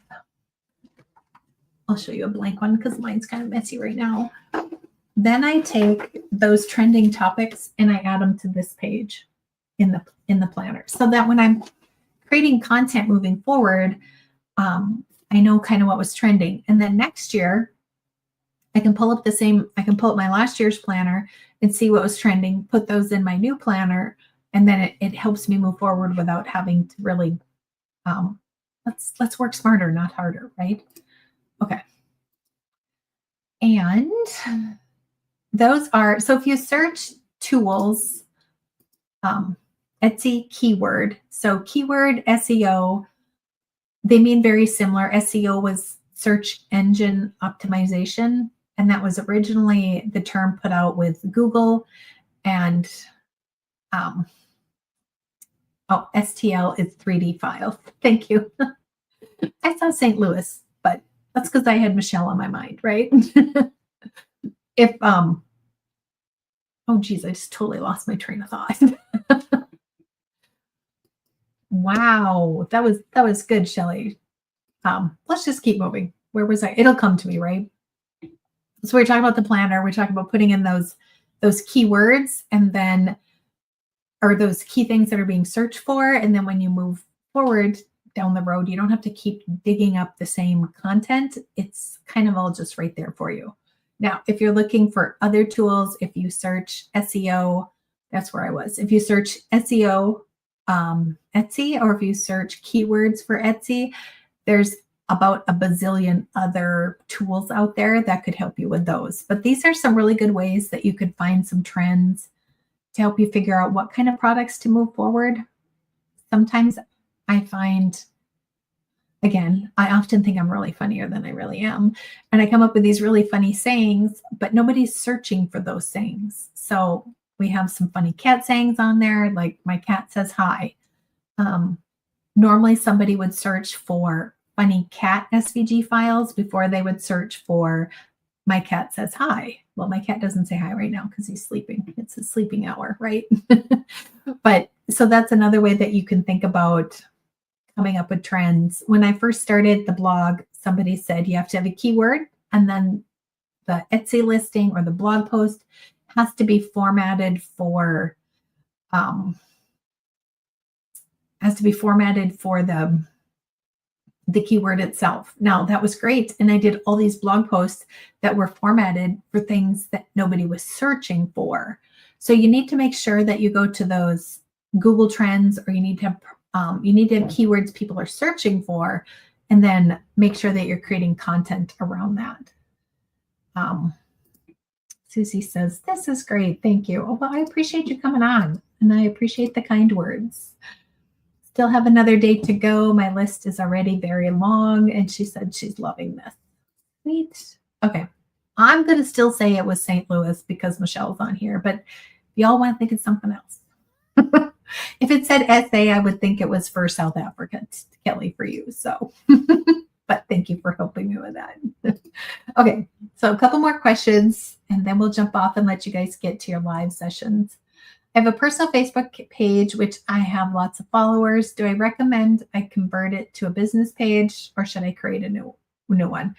I'll show you a blank one because mine's kind of messy right now. Then I take those trending topics and I add them to this page in the planner, so that when I'm creating content moving forward, I know kind of what was trending. And then next year, I can pull up my last year's planner and see what was trending, put those in my new planner, and then it helps me move forward without having to really, let's work smarter, not harder, right? Okay. And those are, so if you search tools, Etsy keyword, so keyword SEO, they mean very similar. SEO was search engine optimization, and that was originally the term put out with Google. And STL is 3D file. Thank you. I saw St. Louis, but that's because I had Michelle on my mind, right? If oh geez, I just totally lost my train of thought. Wow, that was good, Shelley. Let's just keep moving. Where was I? It'll come to me, right? So we're talking about the planner. We're talking about putting in those keywords, and then, or those key things that are being searched for. And then when you move forward down the road, you don't have to keep digging up the same content. It's kind of all just right there for you. Now, if you're looking for other tools, if you search SEO, that's where I was. If you search SEO, Etsy, or if you search keywords for Etsy, there's about a bazillion other tools out there that could help you with those. But these are some really good ways that you could find some trends to help you figure out what kind of products to move forward. Sometimes I find, again, I often think I'm really funnier than I really am. And I come up with these really funny sayings, but nobody's searching for those sayings. So we have some funny cat sayings on there, like my cat says hi. Normally somebody would search for funny cat SVG files before they would search for my cat says hi. Well, my cat doesn't say hi right now because he's sleeping. It's his sleeping hour, right? But so that's another way that you can think about coming up with trends. When I first started the blog, somebody said you have to have a keyword, and then the Etsy listing or the blog post has to be formatted for the keyword itself. Now, that was great. And I did all these blog posts that were formatted for things that nobody was searching for. So you need to make sure that you go to those Google Trends, or you need to have keywords people are searching for, and then make sure that you're creating content around that. Susie says, this is great. Thank you. Oh, well, I appreciate you coming on, and I appreciate the kind words. Still have another day to go. My list is already very long. And she said she's loving this. Sweet. Okay. I'm going to still say it was St. Louis because Michelle's on here, but if y'all want to think it's something else. If it said SA, I would think it was for South Africa, Kelly, for you. So, but thank you for helping me with that. Okay. So a couple more questions, and then we'll jump off and let you guys get to your live sessions. I have a personal Facebook page, which I have lots of followers. Do I recommend I convert it to a business page, or should I create a new one?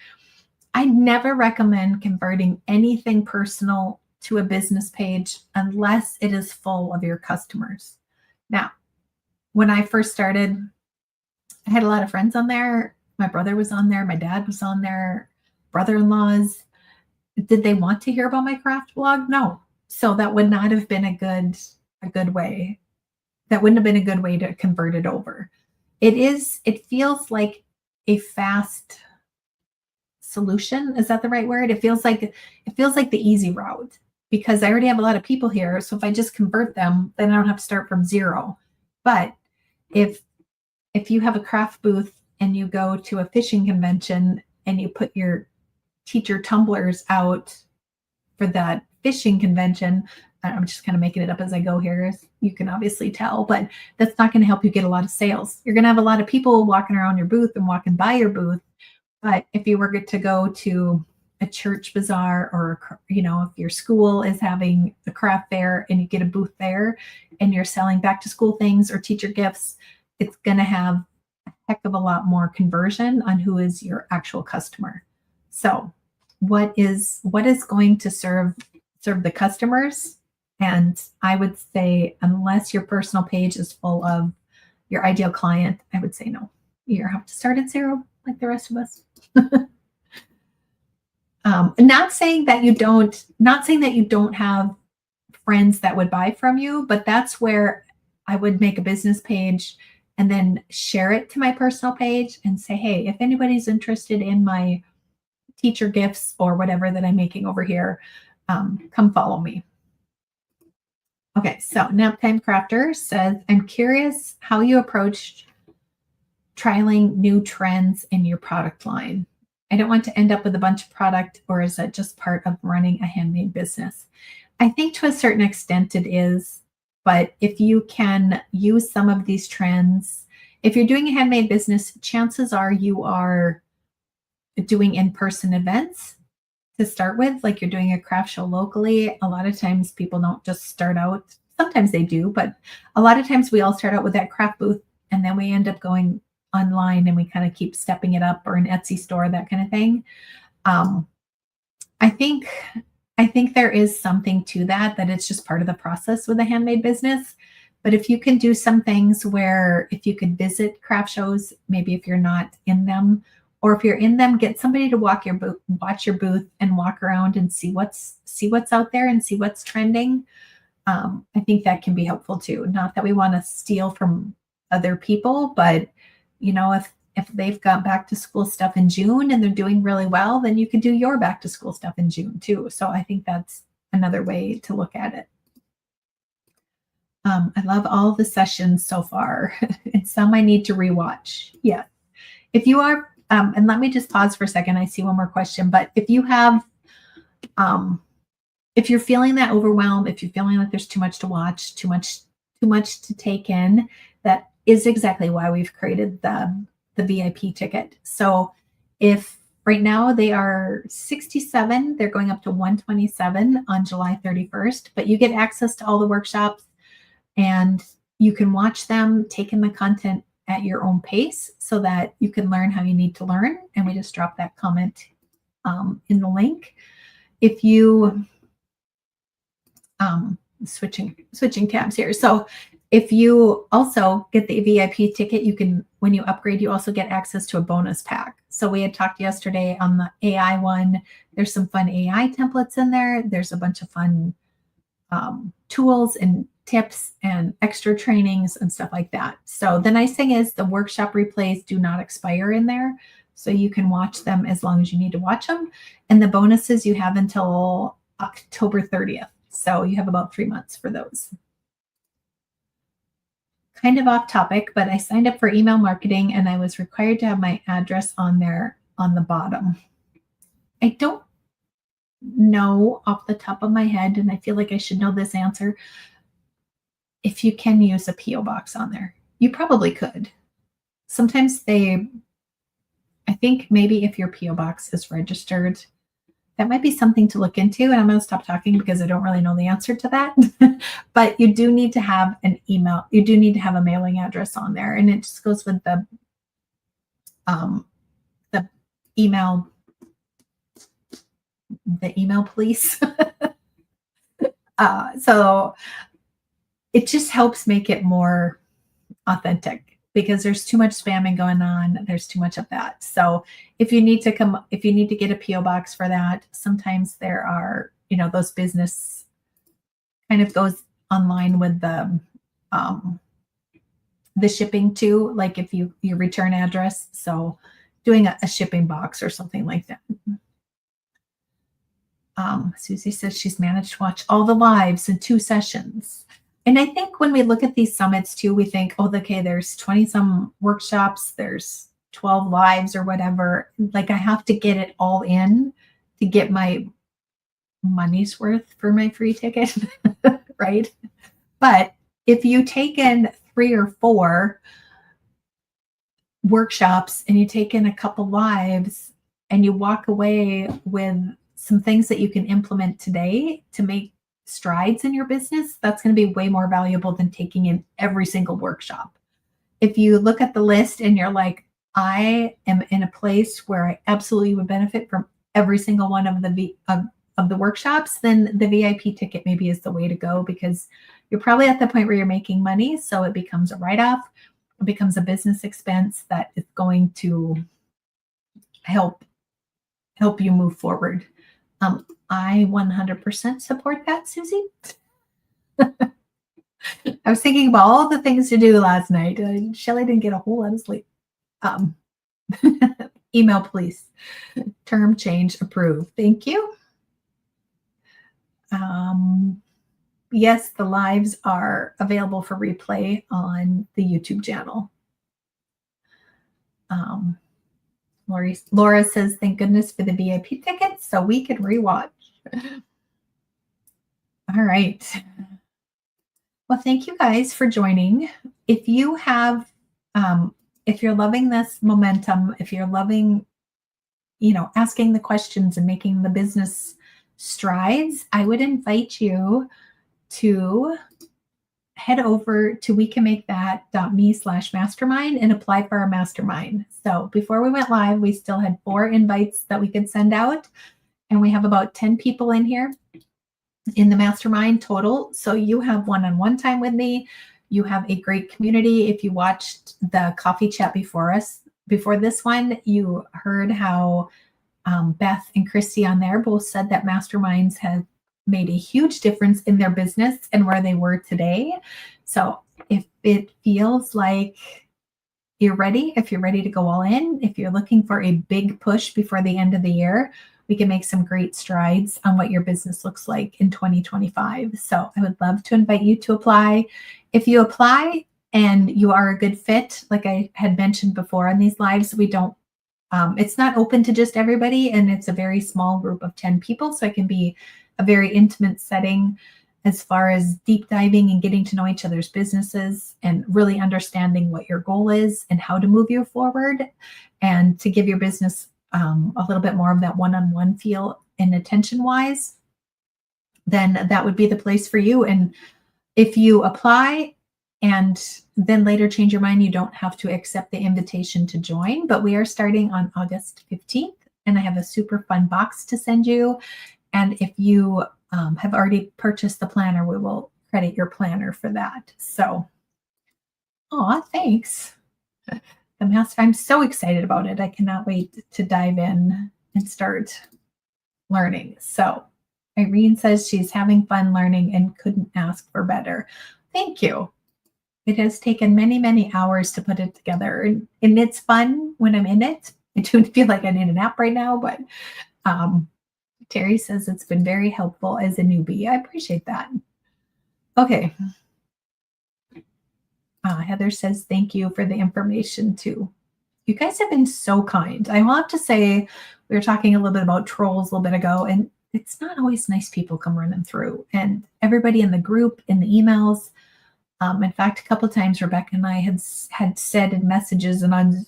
I never recommend converting anything personal to a business page unless it is full of your customers. Now, when I first started, I had a lot of friends on there. My brother was on there. My dad was on there. Brother-in-laws. Did they want to hear about my craft blog? No. So that would not have been a good way. That wouldn't have been a good way to convert it over. It feels like a fast solution. Is that the right word? It feels like the easy route because I already have a lot of people here. So if I just convert them, then I don't have to start from zero. But if you have a craft booth and you go to a fishing convention and you put your teacher tumblers out for that fishing convention, I'm just kind of making it up as I go here, as you can obviously tell, but that's not going to help you get a lot of sales. You're going to have a lot of people walking around your booth and walking by your booth. But if you were to go to a church bazaar, or, if your school is having a craft fair and you get a booth there and you're selling back to school things or teacher gifts, it's going to have a heck of a lot more conversion on who is your actual customer. So what is going to serve the customers? And I would say, unless your personal page is full of your ideal client, I would say no. You have to start at zero like the rest of us. Not saying that you don't have friends that would buy from you, but that's where I would make a business page and then share it to my personal page and say, hey, if anybody's interested in my teacher gifts or whatever that I'm making over here, come follow me. Okay, so Naptime Crafter says, I'm curious how you approached trialing new trends in your product line. I don't want to end up with a bunch of product, or is that just part of running a handmade business? I think to a certain extent it is, but if you can use some of these trends, if you're doing a handmade business, chances are you are doing in-person events to start with, like you're doing a craft show locally. A lot of times people don't just start out. Sometimes they do, but a lot of times we all start out with that craft booth and then we end up going online and we kind of keep stepping it up, or an Etsy store, that kind of thing. I think there is something to that it's just part of the process with a handmade business. But if you can do some things where, if you could visit craft shows, maybe if you're not in them, or if you're in them, get somebody to watch your booth and walk around and see what's out there and see what's trending. I think that can be helpful too. Not that we want to steal from other people, but if they've got back to school stuff in June and they're doing really well, then you can do your back to school stuff in June too. So I think that's another way to look at it. I love all the sessions so far, and some I need to rewatch. Yeah. If you are, and let me just pause for a second. I see one more question, but if you have, if you're feeling that overwhelmed, if you're feeling like there's too much to watch, too much to take in, that is exactly why we've created the VIP ticket. So if right now they are $67, they're going up to $127 on July 31st, but you get access to all the workshops and you can watch them, take in the content at your own pace so that you can learn how you need to learn. And we just drop that comment in the link. If you, switching tabs here. So if you also get the VIP ticket, you can, when you upgrade, you also get access to a bonus pack. So we had talked yesterday on the AI one. There's some fun AI templates in there. There's a bunch of fun tools and tips and extra trainings and stuff like that. So the nice thing is the workshop replays do not expire in there. So you can watch them as long as you need to watch them. And the bonuses you have until October 30th. So you have about 3 months for those. Kind of off topic, but I signed up for email marketing and I was required to have my address on there on the bottom. I don't know off the top of my head, and I feel like I should know this answer, if you can use a PO box on there. You probably could. Sometimes I think maybe if your PO box is registered, that might be something to look into. And I'm going to stop talking because I don't really know the answer to that. But you do need to have an email. You do need to have a mailing address on there. And it just goes with the email police. So it just helps make it more authentic because there's too much spamming going on. There's too much of that. So if you need to get a PO box for that, sometimes there are, those business kind of goes online with the shipping too, like if your return address. So doing a shipping box or something like that. Susie says she's managed to watch all the lives in 2 sessions. And I think when we look at these summits too, we think, oh, okay, there's 20 some workshops, there's 12 lives or whatever. Like I have to get it all in to get my money's worth for my free ticket, right? But if you take in 3 or 4 workshops and you take in a couple lives and you walk away with some things that you can implement today to make strides in your business, that's going to be way more valuable than taking in every single workshop. If you look at the list and you're like, I am in a place where I absolutely would benefit from every single one of the workshops, then the VIP ticket maybe is the way to go, because you're probably at the point where you're making money. So it becomes a write-off. It becomes a business expense that is going to help you move forward. I 100% support that, Susie. I was thinking about all the things to do last night. Shelly didn't get a whole lot of sleep. Email, please. Term change approved. Thank you. Yes, the lives are available for replay on the YouTube channel. Laura says, thank goodness for the VIP tickets so we could rewatch. All right. Well, thank you guys for joining. If you have, if you're loving this momentum, if you're loving, asking the questions and making the business strides, I would invite you to head over to wecanmakethat.me/mastermind and apply for our mastermind. So before we went live, we still had 4 invites that we could send out, and we have about 10 people in here in the mastermind total. So you have one-on-one time with me. You have a great community. If you watched the coffee chat before this one, you heard how Beth and Christy on there both said that masterminds have made a huge difference in their business and where they were today. So if it feels like you're ready, if you're ready to go all in, if you're looking for a big push before the end of the year, we can make some great strides on what your business looks like in 2025. So I would love to invite you to apply. If you apply and you are a good fit, like I had mentioned before on these lives, we don't, it's not open to just everybody, and it's a very small group of 10 people. So it can be a very intimate setting as far as deep diving and getting to know each other's businesses and really understanding what your goal is and how to move you forward and to give your business a little bit more of that one-on-one feel and attention wise, then that would be the place for you. And if you apply and then later change your mind, you don't have to accept the invitation to join, but we are starting on August 15th and I have a super fun box to send you. And if you have already purchased the planner, we will credit your planner for that. So, thanks. I'm so excited about it. I cannot wait to dive in and start learning. So Irene says she's having fun learning and couldn't ask for better. Thank you. It has taken many, many hours to put it together. And it's fun when I'm in it. I do feel like I need a nap right now, but Terry says it's been very helpful as a newbie. I appreciate that. Okay. Heather says, thank you for the information too. You guys have been so kind. I will have to say, we were talking a little bit about trolls a little bit ago, and it's not always nice people come running through. And everybody in the group, in the emails, in fact, a couple of times Rebecca and I had said in messages and on,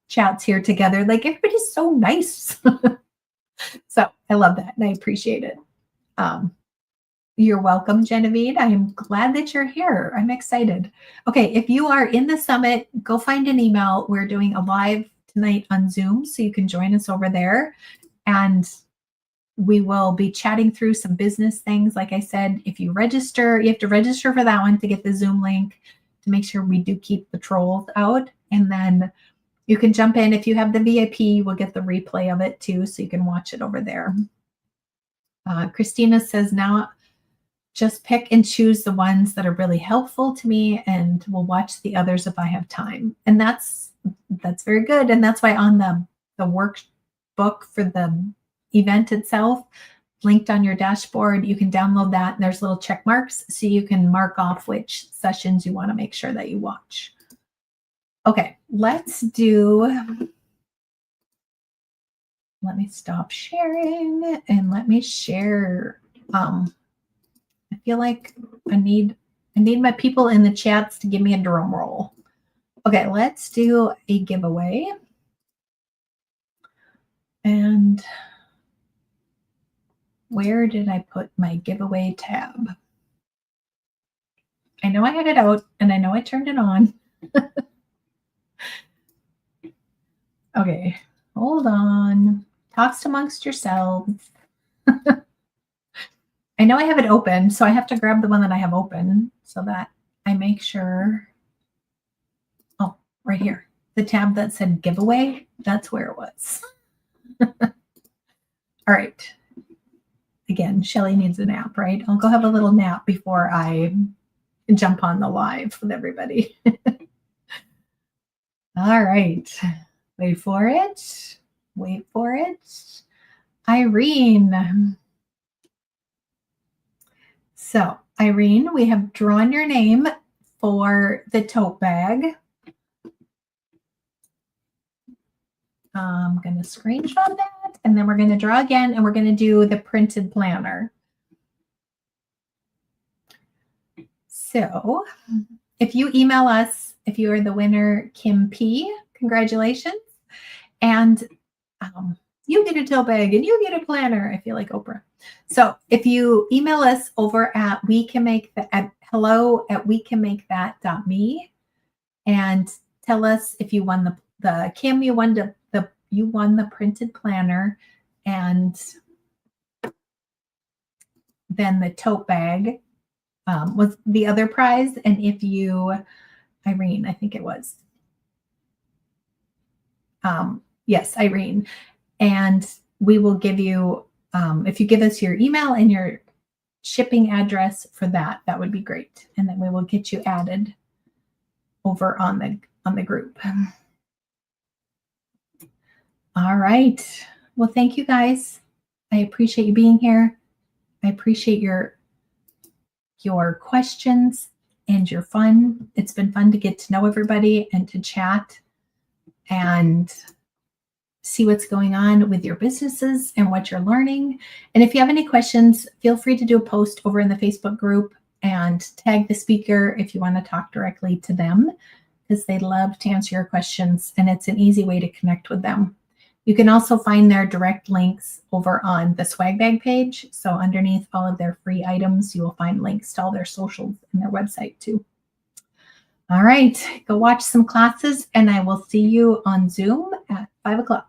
chats here together, like everybody's so nice. So I love that and I appreciate it. You're welcome, Genevieve. I am glad that you're here. I'm excited. Okay, if you are in the summit, go find an email. We're doing a live tonight on Zoom, so you can join us over there. And we will be chatting through some business things. Like I said, if you register, you have to register for that one to get the Zoom link to make sure we do keep the trolls out. And then you can jump in. If you have the VIP, we'll get the replay of it too, so you can watch it over there. Christina says, now just pick and choose the ones that are really helpful to me, and we'll watch the others if I have time. And that's very good. And that's why on the workbook for the event itself, linked on your dashboard, you can download that. And there's little check marks, so you can mark off which sessions you want to make sure that you watch. Okay, let me stop sharing and let me share. I feel like I need my people in the chats to give me a drum roll. Okay, let's do a giveaway. And where did I put my giveaway tab? I know I had it out and I know I turned it on. Okay, hold on. Talks amongst yourselves. I know I have it open, so I have to grab the one that I have open so that I make sure. Oh, right here. The tab that said giveaway, that's where it was. All right. Again, Shelly needs a nap, right? I'll go have a little nap before I jump on the live with everybody. All right. Wait for it. Wait for it. Irene. So, Irene, we have drawn your name for the tote bag. I'm going to screenshot that, and then we're going to draw again, and we're going to do the printed planner. So, if you email us, if you are the winner, Kim P, congratulations. And you get a tote bag and you get a planner. I feel like Oprah. So if you email us over at hello@wecanmakethat.me and tell us if you won the Kim, you won the printed planner, and then the tote bag was the other prize. And if you, Irene, I think it was. Yes, Irene. And we will give you, if you give us your email and your shipping address for that, that would be great. And then we will get you added over on the group. All right. Well, thank you guys. I appreciate you being here. I appreciate your questions and your fun. It's been fun to get to know everybody and to chat and see what's going on with your businesses and what you're learning. And if you have any questions, feel free to do a post over in the Facebook group and tag the speaker if you want to talk directly to them, because they love to answer your questions, and it's an easy way to connect with them. You can also find their direct links over on the swag bag page. So underneath all of their free items, you will find links to all their socials and their website too. All right, go watch some classes, and I will see you on Zoom at 5 o'clock.